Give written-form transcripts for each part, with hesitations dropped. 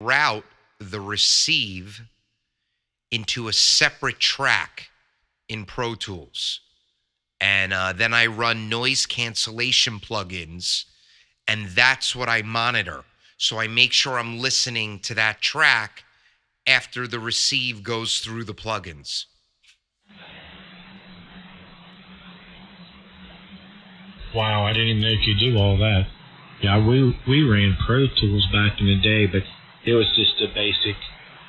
route the receive into a separate track in Pro Tools. And then I run noise cancellation plugins, and that's what I monitor. So I make sure I'm listening to that track after the receive goes through the plugins. Wow, I didn't even know you could do all that. Yeah, we ran Pro Tools back in the day, but it was just a basic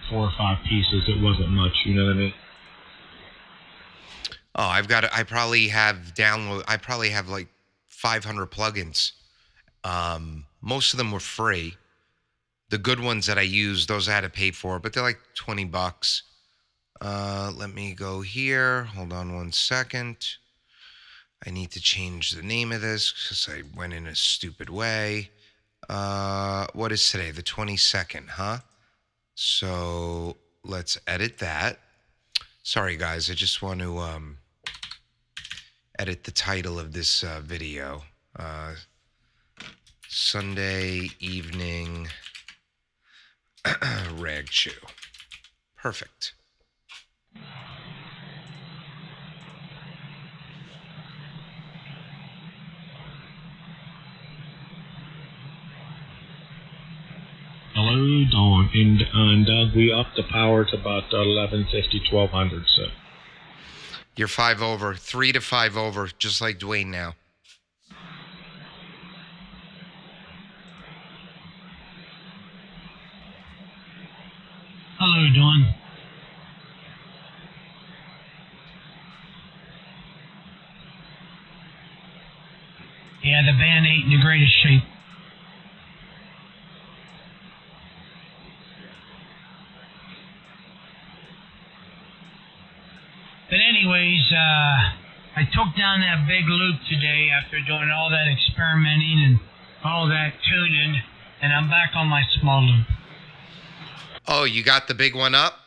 4 or 5 pieces. It wasn't much, you know what I mean? Oh, I probably have like 500 plugins. Most of them were free. The good ones that I use, those I had to pay for, but they're like $20. Let me go here. Hold on one second. I need to change the name of this because I went in a stupid way. What is today? The 22nd, huh? So let's edit that. Sorry, guys. I just want to edit the title of this video. Sunday evening rag chew. Perfect. Hello, Dawn. And Doug, we upped the power to about 1150, 1200, so. You're 5 over, 3 to 5 over, just like Dwayne now. Hello, Dawn. Yeah, the band ain't in the greatest shape. But anyways, I took down that big loop today after doing all that experimenting and all that tuning, and I'm back on my small loop. Oh, you got the big one up?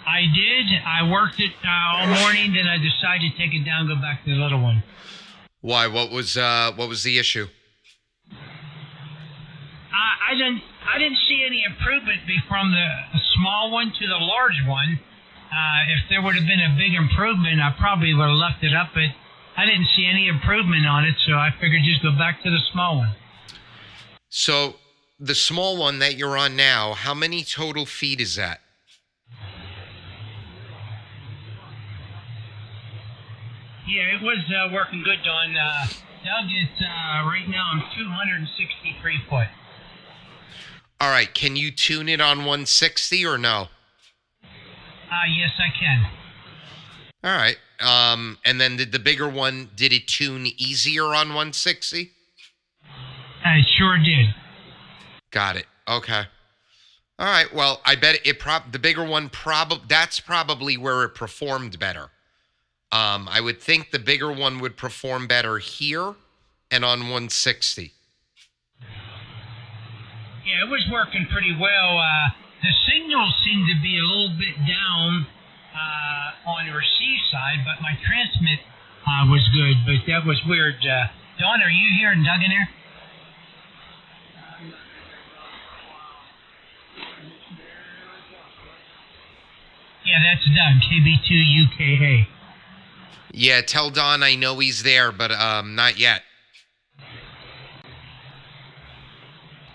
I did. I worked it all morning, then I decided to take it down, go back to the little one. Why? What was the issue? I didn't see any improvement from the small one to the large one. If there would have been a big improvement, I probably would have left it up, but I didn't see any improvement on it, so I figured just go back to the small one. So the small one that you're on now, how many total feet is that? Yeah, it was working good, Don. Doug, it's right now I'm 263 foot. All right, can you tune it on 160 or no? Yes, I can. All right. And then did the bigger one, did it tune easier on 160? I sure did. Got it. Okay. All right. Well, I bet the bigger one that's probably where it performed better. I would think the bigger one would perform better here and on 160. Yeah, it was working pretty well. The signals seemed to be a little bit down on the receive side, but my transmit was good. But that was weird. Dawn, are you here and Doug in there? Yeah, that's Doug, KB2UKA. Yeah, tell Don I know he's there, but not yet.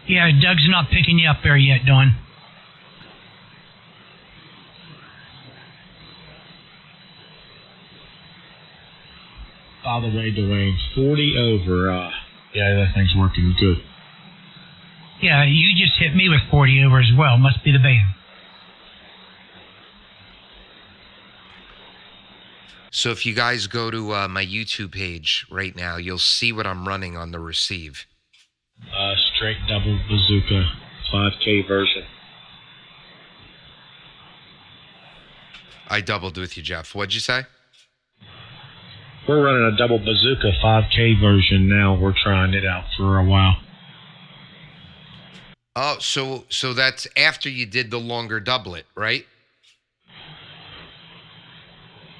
Yeah, Doug's not picking you up there yet, Dawn. By the way, Dwayne, 40 over. Yeah, that thing's working good. Yeah, you just hit me with 40 over as well. Must be the band. So if you guys go to my YouTube page right now, you'll see what I'm running on the receive. Straight double bazooka, 5K version. I doubled with you, Jeff. What'd you say? We're running a double bazooka 5K version now. We're trying it out for a while. Oh, so that's after you did the longer doublet, right?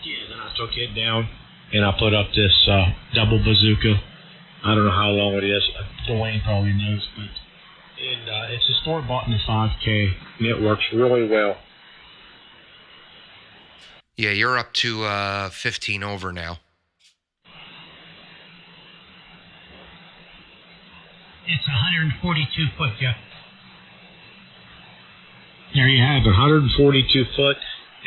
Yeah, then I took it down and I put up this double bazooka. I don't know how long it is. Dwayne probably knows, but And it's a store-bought in the 5K, and it works really well. Yeah, you're up to 15 over now. It's 142 foot, Jeff. There you have it, 142 foot.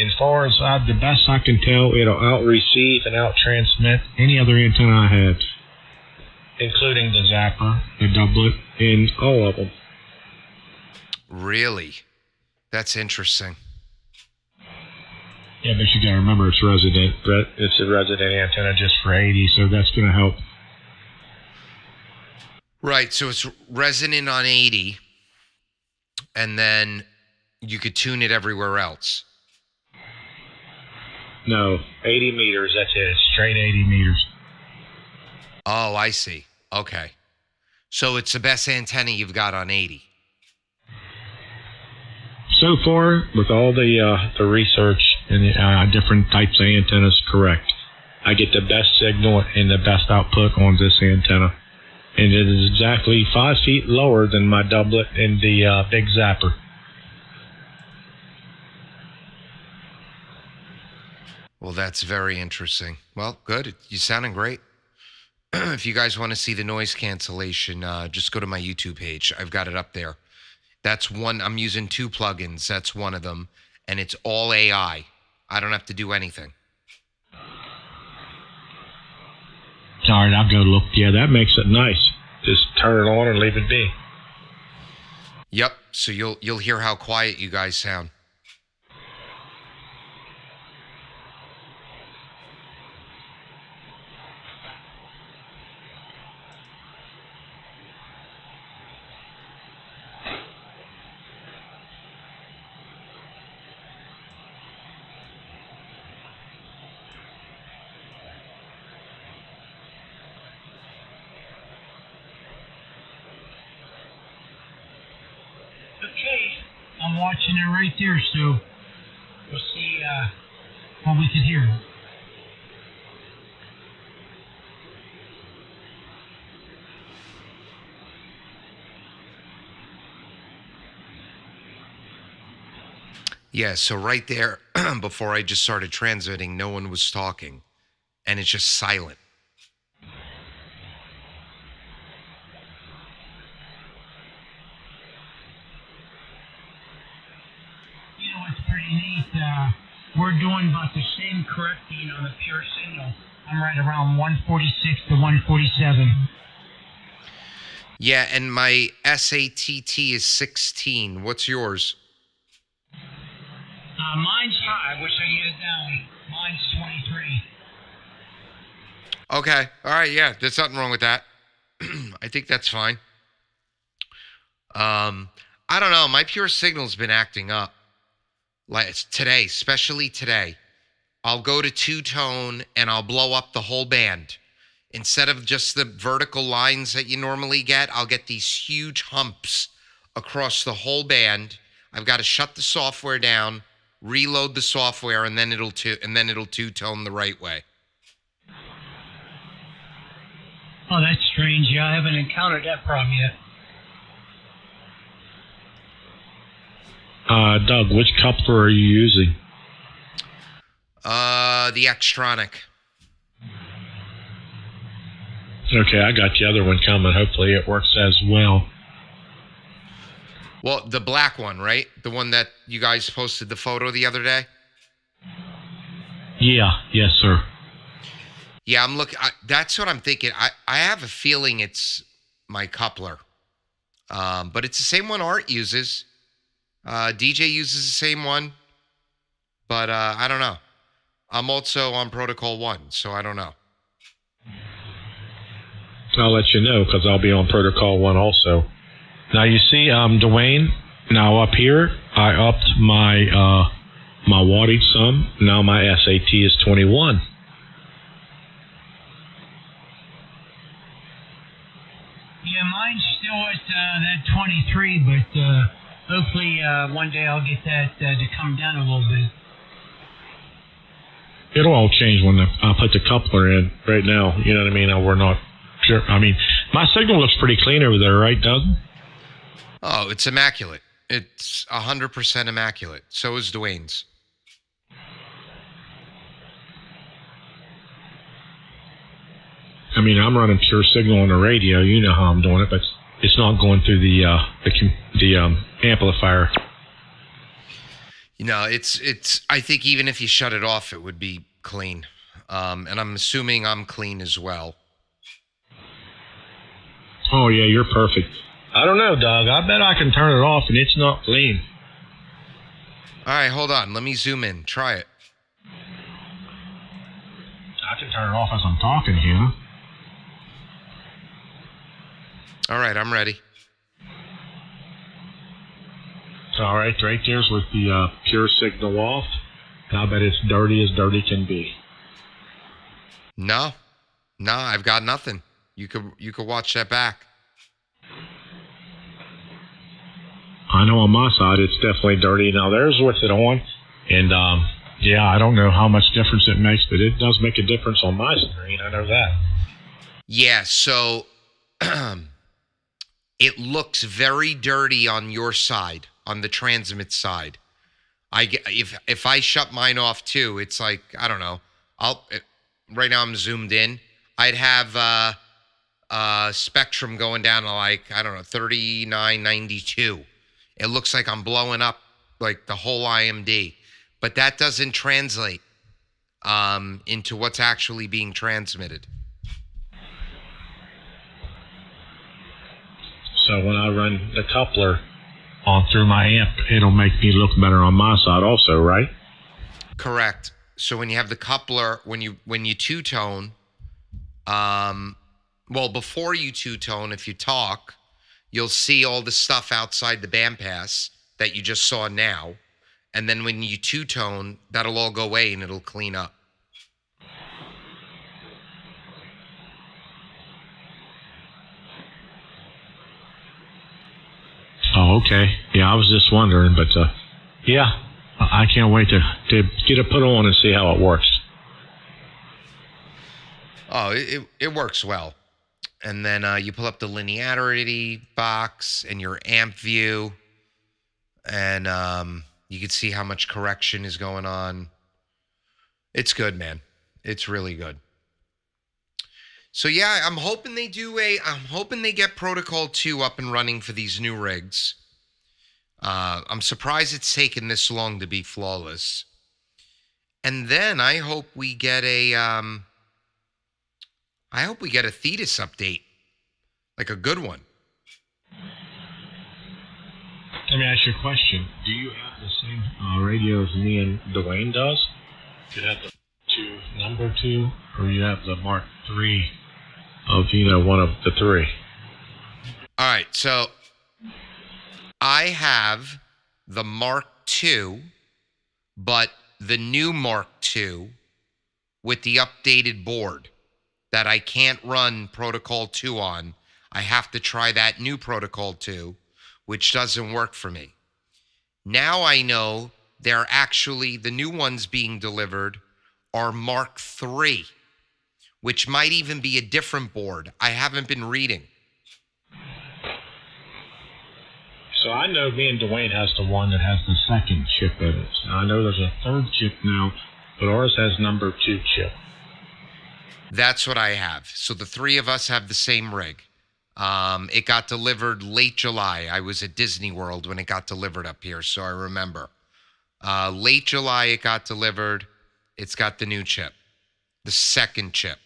As far as the best I can tell, it'll out-receive and out-transmit any other antenna I have, including the zapper, the doublet, and all of them. Really? That's interesting. Yeah, but you got to remember it's resident. It's a resident antenna just for 80, so that's going to help. Right, so it's resonant on 80, and then you could tune it everywhere else. No, 80 meters, that's it. It's straight 80 meters. Oh, I see. Okay. So it's the best antenna you've got on 80. So far, with all the research and the different types of antennas, correct. I get the best signal and the best output on this antenna. And it is exactly 5 feet lower than my doublet and the big zapper. Well, that's very interesting. Well, good. You're sounding great. If you guys want to see the noise cancellation, just go to my YouTube page. I've got it up there. That's one. I'm using 2 plugins. That's one of them. And it's all AI. I don't have to do anything. All right, I'll go look. Yeah, that makes it nice. Just turn it on and leave it be. Yep. So you'll hear how quiet you guys sound. Okay, I'm watching it right there, so we'll see what we can hear. Yeah, so right there, before I just started transmitting, no one was talking. And it's just silent. You know, it's pretty neat. We're doing about the same correcting on the pure signal. I'm right around 146 to 147. Yeah, and my SATT is 16. What's yours? Mine's high. I wish I could get it down. Mine's 23. Okay. All right. Yeah, there's nothing wrong with that. I think that's fine. I don't know. My pure signal's been acting up. Like today, especially today. I'll go to 2-tone and I'll blow up the whole band. Instead of just the vertical lines that you normally get, I'll get these huge humps across the whole band. I've got to shut the software down, reload the software, and then it'll 2-tone the right way. Oh, that's strange. Yeah, I haven't encountered that problem yet. Doug, which coupler are you using? The Xtronic. Okay, I got the other one coming. Hopefully it works as well. Well, the black one, right? The one that you guys posted the photo the other day? Yeah, yes, sir. Yeah, I'm looking. That's what I'm thinking. I have a feeling it's my coupler. But it's the same one Art uses. DJ uses the same one. But I don't know. I'm also on Protocol 1, so I don't know. I'll let you know because I'll be on Protocol 1 also. Now you see, Dwayne, now up here, I upped my my wattage some. Now my SAT is 21. Yeah, mine's still at that 23, but hopefully one day I'll get that to come down a little bit. It'll all change when I put the coupler in right now. You know what I mean? We're not sure. I mean, my signal looks pretty clean over there, right, Doug? Oh, it's immaculate. It's 100% immaculate. So is Dwayne's. I mean, I'm running pure signal on the radio. You know how I'm doing it, but it's not going through the amplifier. It's. I think even if you shut it off, it would be clean. And I'm assuming I'm clean as well. Oh yeah, you're perfect. I don't know, Doug. I bet I can turn it off and it's not clean. All right, hold on. Let me zoom in. Try it. I can turn it off as I'm talking here. All right, I'm ready. All right, right there's with the pure signal off. And I bet it's dirty as dirty can be. No, I've got nothing. You could watch that back. I know on my side it's definitely dirty. Now there's with it on, and yeah, I don't know how much difference it makes, but it does make a difference on my screen. I know that. Yeah, so it looks very dirty on your side, on the transmit side. If I shut mine off too, it's like, I don't know. Right now I'm zoomed in. I'd have spectrum going down to like, I don't know, 3992. It looks like I'm blowing up like the whole IMD, but that doesn't translate into what's actually being transmitted. So when I run the coupler on through my amp, it'll make me look better on my side also, right? Correct. So when you have the coupler, when you two-tone, well, before you two-tone, if you talk, you'll see all the stuff outside the bandpass that you just saw now. And then when you two-tone, that'll all go away and it'll clean up. Oh, okay. Yeah, I was just wondering, but yeah, I can't wait to get it put on and see how it works. Oh, it works well. And then you pull up the linearity box and your amp view, and you can see how much correction is going on. It's good, man. It's really good. So yeah, I'm hoping they get Protocol 2 up and running for these new rigs. I'm surprised it's taken this long to be flawless. And then I hope we get a Thetis update, like a good one. Let me ask you a question. Do you have the same radio as me and Dwayne does? Do you have the number 2, or you have the Mark 3 of, one of the 3? All right, so I have the Mark II, but the new Mark II with the updated board that I can't run Protocol 2 on. I have to try that new Protocol 2, which doesn't work for me. Now I know they're actually, the new ones being delivered are Mark III, which might even be a different board. I haven't been reading. So I know me and Dwayne has the one that has the second chip in it. I know there's a third chip now, but ours has number 2 chip. That's what I have. So the three of us have the same rig. It got delivered late July. I was at Disney World when it got delivered up here, so I remember. Late July it got delivered. It's got the new chip, the second chip.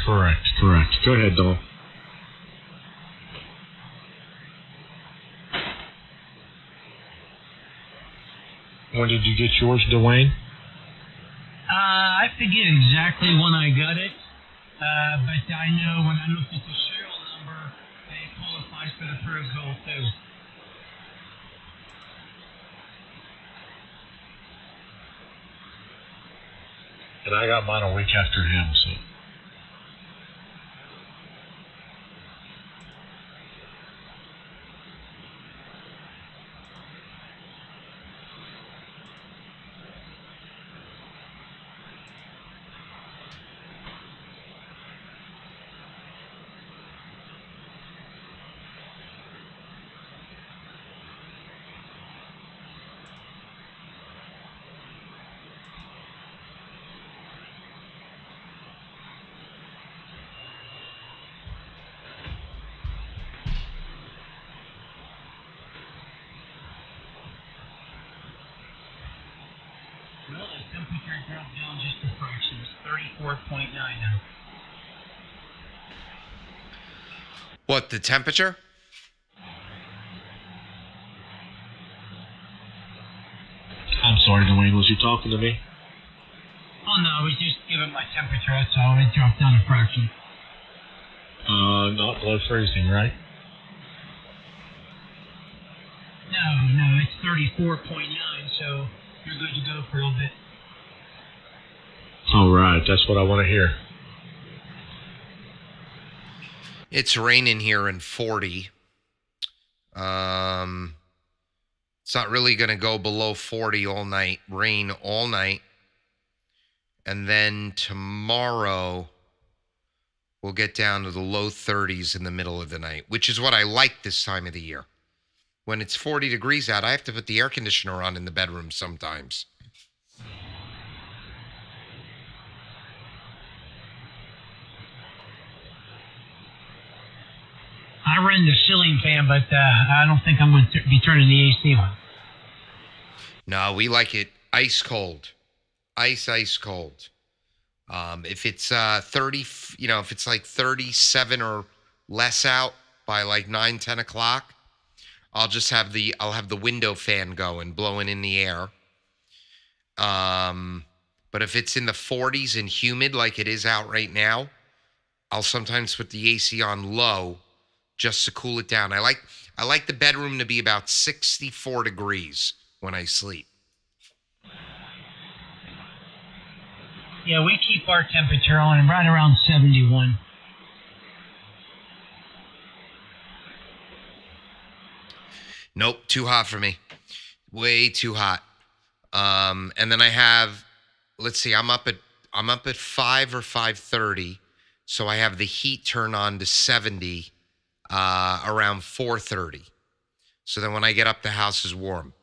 Correct. Go ahead, Dawn. When did you get yours, Dwayne? I forget exactly when I got it, but I know when I looked at the serial number, it qualifies for the Protocol 2. And I got mine a week after him, so. dropped down just a fraction. It's 34.9 now. What, the temperature? I'm sorry, Dwayne. Was you talking to me? Oh, no, I was just giving my temperature, that's all. It dropped down a fraction. Not below freezing, right? No, it's 34.9, so you're good to go for a little bit. All right, that's what I want to hear. It's raining here in 40. It's not really going to go below 40 all night. Rain all night. And then tomorrow, we'll get down to the low 30s in the middle of the night, which is what I like this time of the year. When it's 40 degrees out, I have to put the air conditioner on in the bedroom sometimes. I run the ceiling fan, but I don't think I'm going to be turning the AC on. No, we like it ice cold. Ice cold. If it's 30, if it's like 37 or less out by like 9, 10 o'clock, I'll have the window fan going, blowing in the air. But if it's in the 40s and humid like it is out right now, I'll sometimes put the AC on low just to cool it down. I like the bedroom to be about 64 degrees when I sleep. Yeah, we keep our temperature on right around 71. Nope, too hot for me. Way too hot. And then I have, let's see, I'm up at 5 or 5:30, so I have the heat turn on to 70 around 4:30. So then when I get up, the house is warm.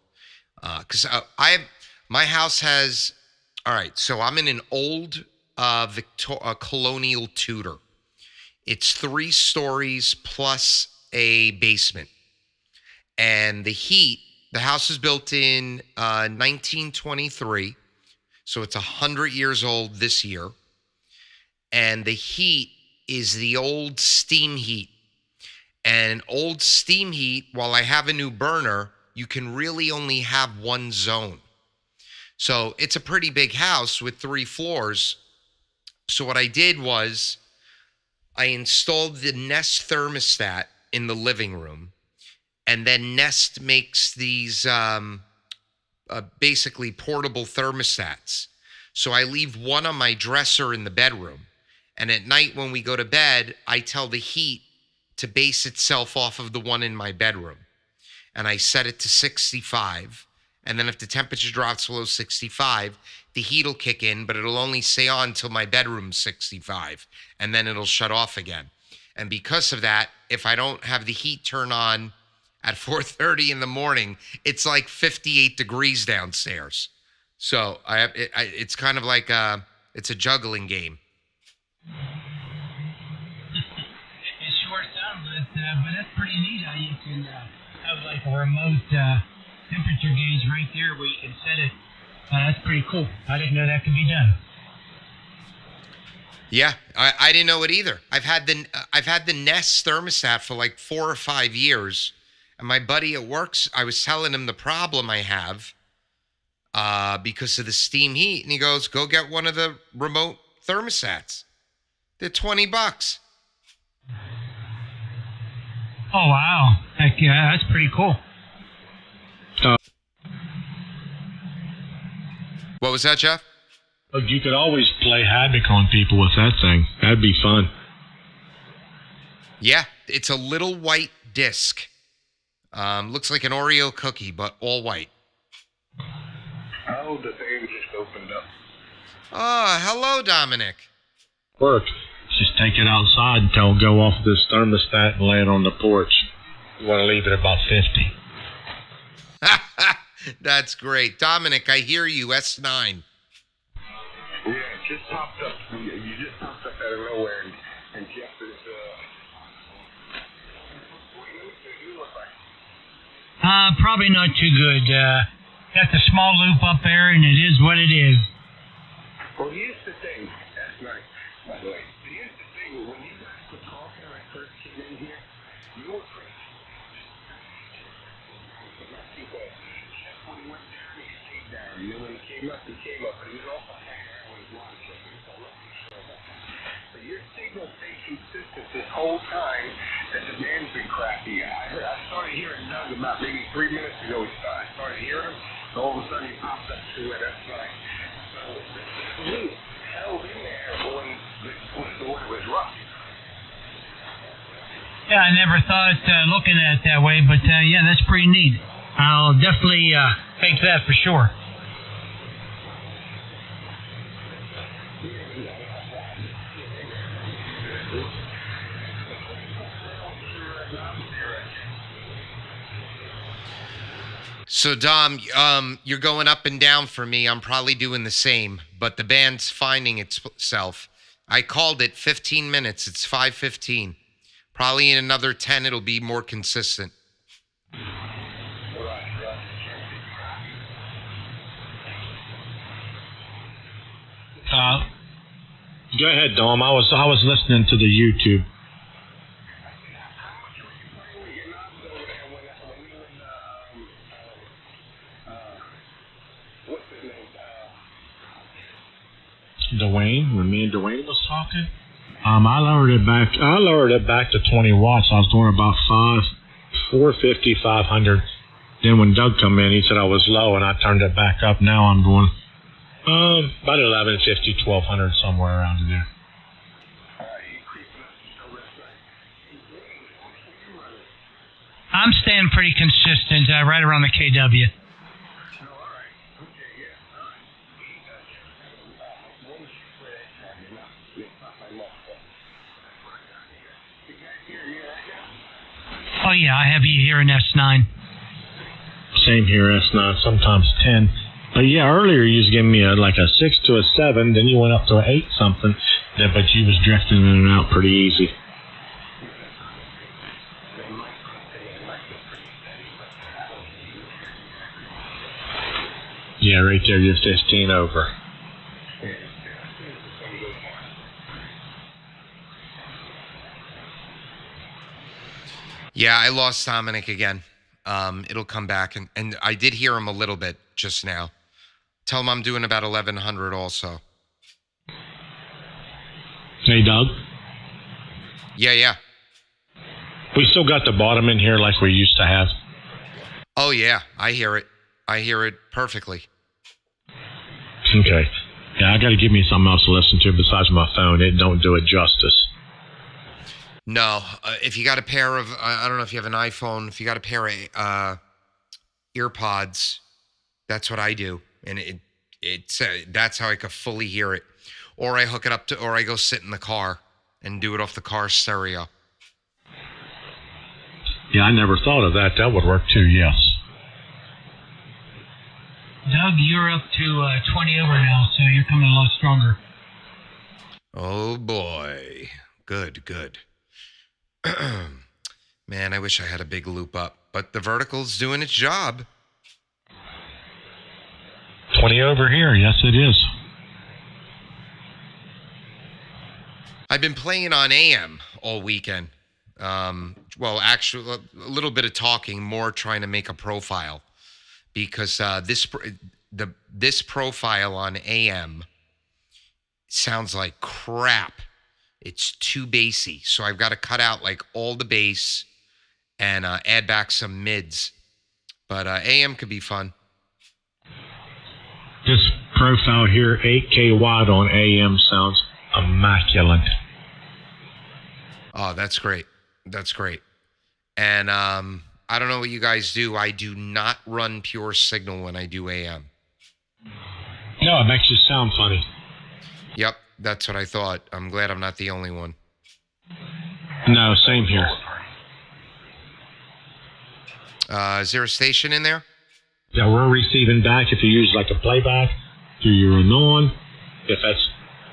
Because my house has, all right, so I'm in an old colonial Tudor. It's 3 stories plus a basement. And the house is built in 1923, so it's 100 years old this year. And the heat is the old steam heat. And old steam heat, while I have a new burner, you can really only have one zone. So it's a pretty big house with 3 floors. So what I did was I installed the Nest thermostat in the living room. And then Nest makes these basically portable thermostats. So I leave one on my dresser in the bedroom. And at night when we go to bed, I tell the heat to base itself off of the one in my bedroom. And I set it to 65. And then if the temperature drops below 65, the heat will kick in, but it'll only stay on until my bedroom's 65. And then it'll shut off again. And because of that, if I don't have the heat turn on at 4:30 in the morning, it's like 58 degrees downstairs. So it's kind of like it's a juggling game. It sure sounds it, but that's pretty neat how you can have like a remote temperature gauge right there where you can set it. That's pretty cool. I didn't know that could be done. Yeah, I didn't know it either. I've had the Nest thermostat for like 4 or 5 years. And my buddy at work, I was telling him the problem I have because of the steam heat. And he goes, go get one of the remote thermostats. They're $20. Oh, wow. Heck yeah, that's pretty cool. What was that, Jeff? You could always play havoc on people with that thing. That'd be fun. Yeah, it's a little white disc. Looks like an Oreo cookie, but all white. Oh, the thing just opened up. Oh, hello, Dominic. Work. Just take it outside and tell them go off this thermostat and lay it on the porch. You want to leave it about 50. That's great. Dominic, I hear you, S9. Yeah, it just popped up. You just popped up out of nowhere, and Jeff is, what you look like? Probably not too good. Got the small loop up there, and it is what it is. Well, here's the thing. That's nice, by the way. Here's the thing. When you guys were talking when I first came in here, you were crazy. When he went down, he stayed down. You know, when he came up, he came up. But he was also hanging around with his water shakers. So I'm not too sure about that. But your signal stayed consistent this whole time that the man's been crappy. I started hearing Doug about maybe 3 minutes ago. I started hearing him. So all of a sudden he popped up to it. That's right. So he held in there when it was rough. Yeah, I never thought looking at it that way, but yeah, that's pretty neat. I'll definitely take that for sure. So Dom, you're going up and down for me. I'm probably doing the same, but the band's finding itself. I called it 15 minutes. It's 5:15. Probably in another 10, it'll be more consistent. Go ahead, Dom. I was listening to the YouTube. Dwayne, when me and Dwayne was talking, I lowered it back to 20 watts. I was doing about 450, 500. Then when Doug come in, he said I was low, and I turned it back up. Now I'm going about 1150, 1200, somewhere around in there. I'm staying pretty consistent, right around the KW. Oh yeah, I have you here in S9. Same here, S9, sometimes 10. But yeah, earlier you was giving me like a 6 to a 7, then you went up to an 8 something, but you was drifting in and out pretty easy. Yeah, right there, you're 15 over. Yeah, I lost Dominic again. It'll come back, and I did hear him a little bit just now. Tell him I'm doing about 1100 also. Hey, Doug? Yeah. We still got the bottom in here like we used to have. Oh, yeah, I hear it. I hear it perfectly. Okay. Yeah, I got to give me something else to listen to besides my phone. It don't do it justice. No, if you got a pair of, I don't know if you have an iPhone, if you got a pair of earpods, that's what I do. And that's how I could fully hear it. Or I hook it up to, or I go sit in the car and do it off the car stereo. Yeah, I never thought of that. That would work too, yes. Doug, you're up to 20 over now, so you're coming a lot stronger. Oh, boy. Good. Man, I wish I had a big loop up, but the vertical's doing its job. 20 over here, yes it is. I've been playing on AM all weekend. Well, actually, a little bit of talking, more trying to make a profile, because this profile on AM sounds like crap. It's too bassy, so I've got to cut out like all the bass and add back some mids. But AM could be fun. This profile here, 8K wide on AM, sounds immaculate. Oh, that's great. And I don't know what you guys do. I do not run pure signal when I do AM. No, it makes you sound funny. Yep, that's what I thought. I'm glad I'm not the only one. No, same here. Is there a station in there? Yeah, we're receiving back if you use like a playback through your anon. If that's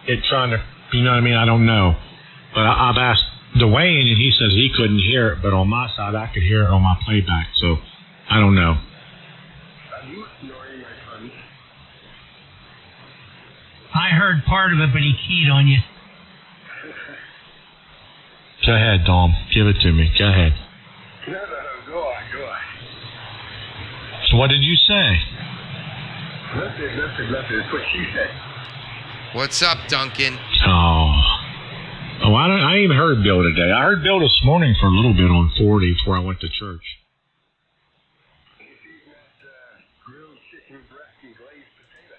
it trying to, you know what I mean? I don't know. But I've asked Dwayne, and he says he couldn't hear it, but on my side, I could hear it on my playback. So I don't know. I heard part of it, but he keyed on you. Go ahead, Dom. Give it to me. Go ahead. No, go on. So what did you say? Nothing. That's what she said. What's up, Duncan? Oh, I ain't even heard Bill today. I heard Bill this morning for a little bit on 40 before I went to church. He's eating that grilled chicken breast and glazed potato.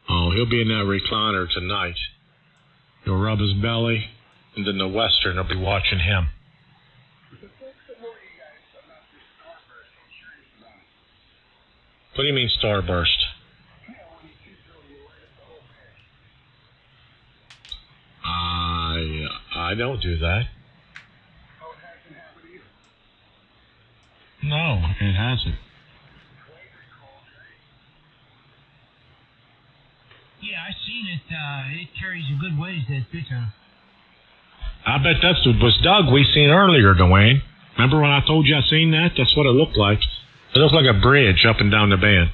Oh, he'll be in that recliner tonight. He'll rub his belly, and then the Western will be watching him. What do you mean starburst? I don't do that. No, it hasn't. Yeah, I seen it. It carries a good ways, that picture. I bet that's was Doug we seen earlier, Dwayne. Remember when I told you I seen that? That's what it looked like. It looked like a bridge up and down the band.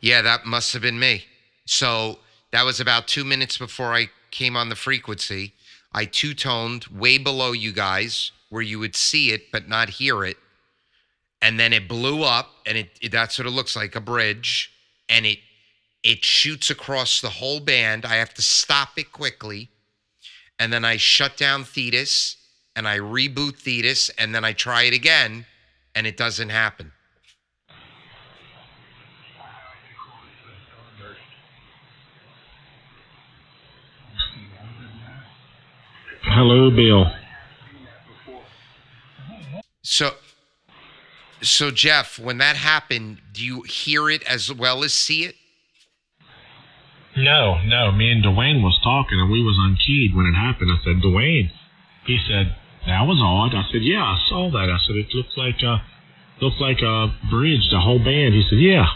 Yeah, that must have been me. So that was about 2 minutes before I came on the frequency. I two-toned way below you guys where you would see it but not hear it. And then it blew up, and that's what it looks like, a bridge. And it shoots across the whole band. I have to stop it quickly. And then I shut down Thetis, and I reboot Thetis, and then I try it again, and it doesn't happen. Hello, Bill. So Jeff, when that happened, do you hear it as well as see it? No. Me and Dwayne was talking, and we was unkeyed when it happened. I said, Dwayne. He said, that was odd. I said, yeah, I saw that. I said, it looked like a bridge, the whole band. He said, yeah.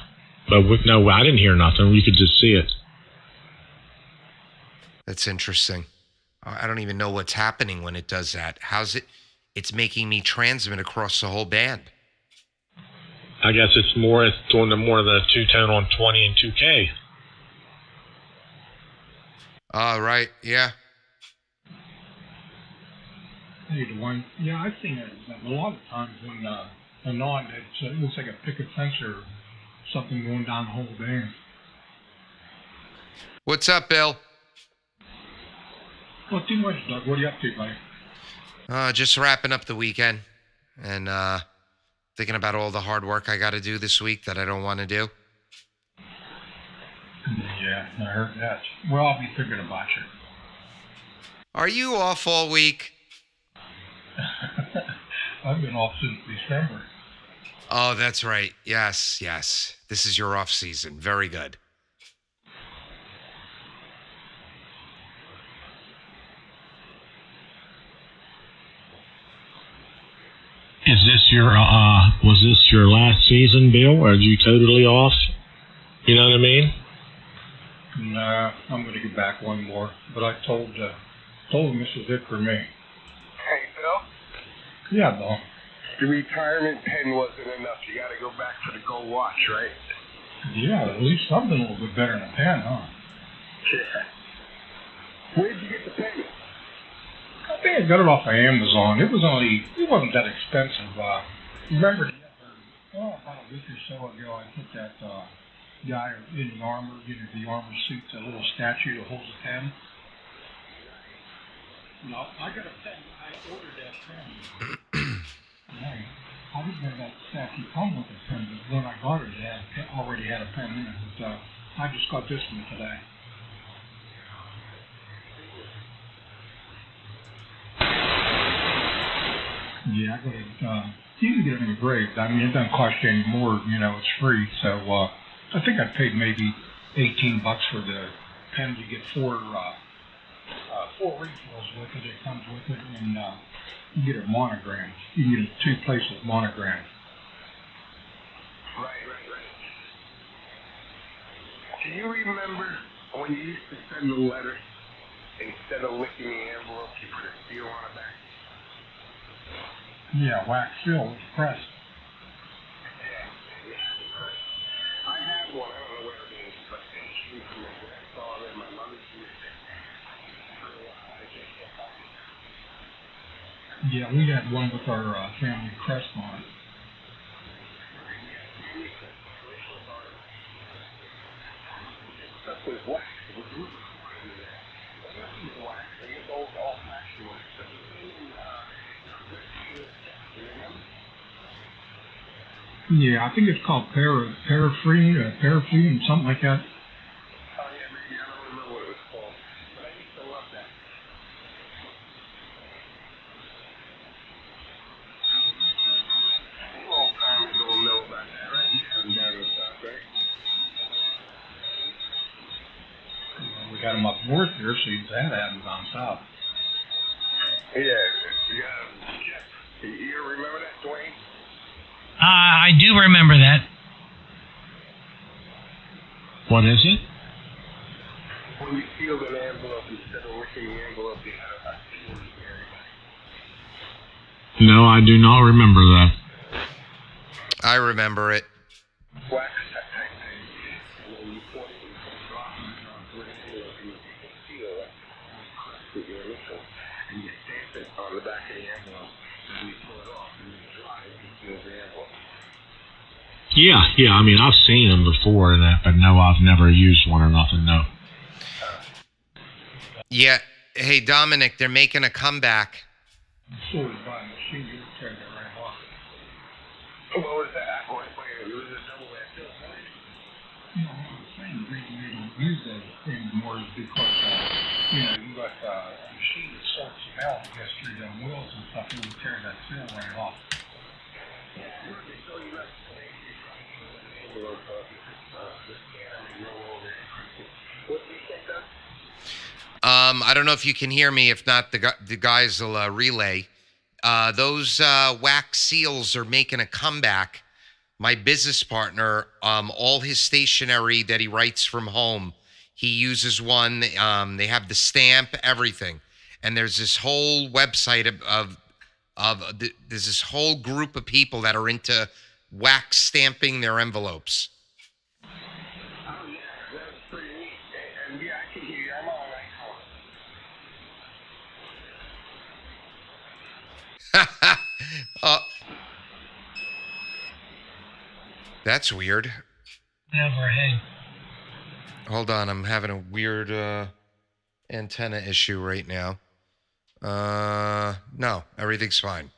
But no, I didn't hear nothing. We could just see it. That's interesting. I don't even know what's happening when it does that. How's it? It's making me transmit across the whole band. I guess it's doing more of the two-tone on 20 and 2K. Oh, right. Yeah. Hey, Dwayne. Yeah, I've seen it a lot of times when it looks like a picket fence or something going down the whole band. What's up, Bill? Well, too much, Doug. What are you up to, buddy? Just wrapping up the weekend and thinking about all the hard work I got to do this week that I don't want to do. Yeah, I heard that. Well, I'll be thinking about you. Are you off all week? I've been off since December. Oh, that's right. Yes. This is your off season. Very good. Is this was this your last season, Bill? Or are you totally off? You know what I mean? Nah, I'm going to get back one more. But I told him this is it for me. Hey, Bill? Yeah, Bill. The retirement pen wasn't enough. You got to go back to the gold watch, right? Yeah, at least something a little bit better than a pen, huh? Yeah. Where'd you get the pen? I think I got it off of Amazon. It wasn't that expensive. Remember, about a week or so ago, I put that guy in the armor, the armor suit, the little statue that holds a pen. No, I got a pen. I ordered that pen. I didn't know that statue come with a pen, but when I got it, it already had a pen in it. But, I just got this one today. Yeah, I got it. You can get it engraved. I mean, it doesn't cost you any more. It's free. So I think I paid maybe $18 for the pen. You get four refills with it. It comes with it, and you get it monogrammed. You can get it 2 places monogrammed. Right. Do you remember when you used to send a letter, instead of licking the envelope, you put a seal on it back? Yeah, wax seal with press. Yeah. I have one. I don't know where it is, but it's from the wax all Yeah, we had one with our family crest on it. Stuff was wax. It was really hard in there. But not even wax. They used old-fashioned wax. So it came in, remember? Yeah, I think it's called Parafree, something like that. Oh, yeah, maybe. I don't remember what it was called. But I used to love that. You old timers don't know about that, right? You haven't done it stuff, right? We got them up north here, so you had them down south. Yeah, Jeff. You remember that, Dwayne? I do remember that. What is it? When you sealed an envelope, instead of licking the envelope, you had a seal in there. No, I do not remember that. I remember it. Wax type thing. And then you point it and drop it onto an envelope, and you take a seal with your initials, and you stamp it on the back of the envelope, and you pull it off, and you dry it, and seal the envelope. Yeah. I mean, I've seen them before and that, but no, I've never used one or nothing. No. Yeah. Hey, Dominic, they're making a comeback. Sorted by a machine, you would tear that right off. What was that? Wait, it was a double seal, right? You know, what I'm saying, the reason they don't use that anymore is because, you got a machine that sorts them out and gets through them wheels and stuff, you would tear that seal right off. So you got envelope this can and roll over it. What do you think, Doug? I don't know if you can hear me. If not, the guys will relay. Those wax seals are making a comeback. My business partner, all his stationery that he writes from home, he uses one. They have the stamp, everything. And there's this whole website there's this whole group of people that are into wax stamping their envelopes. Oh, yeah, that's pretty neat. And yeah, I can hear you. I'm all right. That's weird. Overhead. Hold on, I'm having a weird antenna issue right now. No, everything's fine.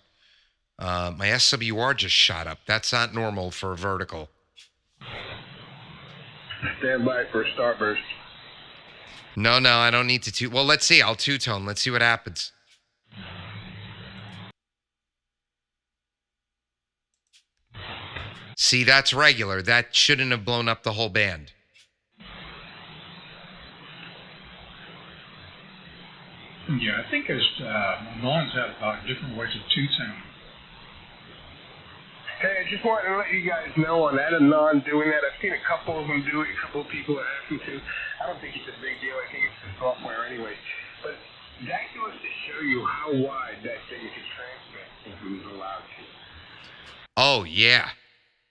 My SWR just shot up. That's not normal for a vertical. Stand by for a starburst. No, I don't need to well, let's see. I'll two-tone. Let's see what happens. See, that's regular. That shouldn't have blown up the whole band. Yeah, I think there's Nons have different ways of two-tone. Hey, I just wanted to let you guys know on that, a non doing that. I've seen a couple of them do it. A couple of people are asking to. I don't think it's a big deal. I think it's the software anyway. But that goes to show you how wide that thing could transmit if it was allowed to. Oh, yeah.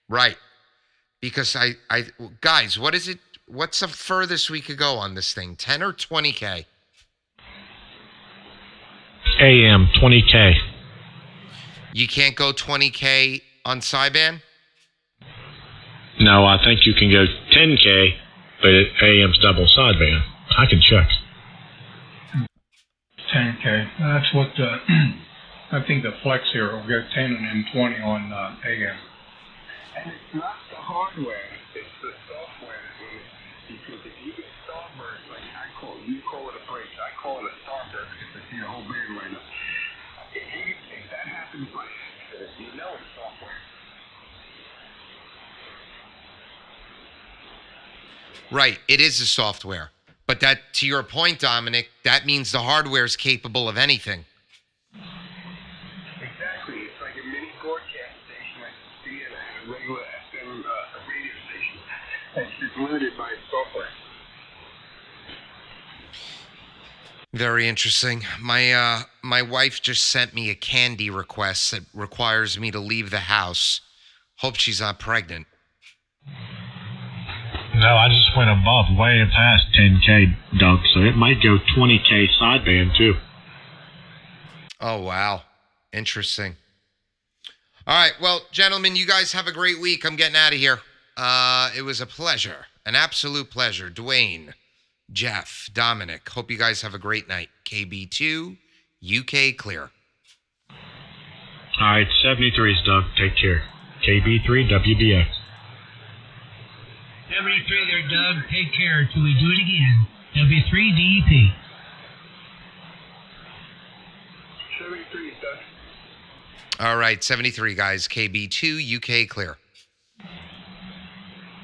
Right. Because guys, what is it? What's the furthest we could go on this thing? 10 or 20K? AM 20K. You can't go 20K on sideband? No, I think you can go 10K, but AM's double sideband. I can check. 10K. That's what I think the Flex here will get 10 and then 20 on AM. And it's not the hardware, it's the software that limits. Because if you get starburst, like you call it a break, I call it a starburst because I see a whole band right now. If that happens by accident, you know it's software. Right. It is a software. But that, to your point, Dominic, that means the hardware is capable of anything. Exactly. It's like a mini broadcast station like you see at a regular FM radio station. It's just limited by its software. Very interesting. My wife just sent me a candy request that requires me to leave the house. Hope she's not pregnant. No, I just went above, way past 10K, Doug, so it might go 20K sideband, too. Oh, wow. Interesting. All right. Well, gentlemen, you guys have a great week. I'm getting out of here. It was a pleasure, an absolute pleasure. Dwayne, Jeff, Dominic, hope you guys have a great night. KB2, UK clear. All right, 73s, Doug. Take care. KB3, WBX. 73 there, Doug. Take care till we do it again. W3 DEP. 73 is done. All right, 73 guys. KB2, UK clear.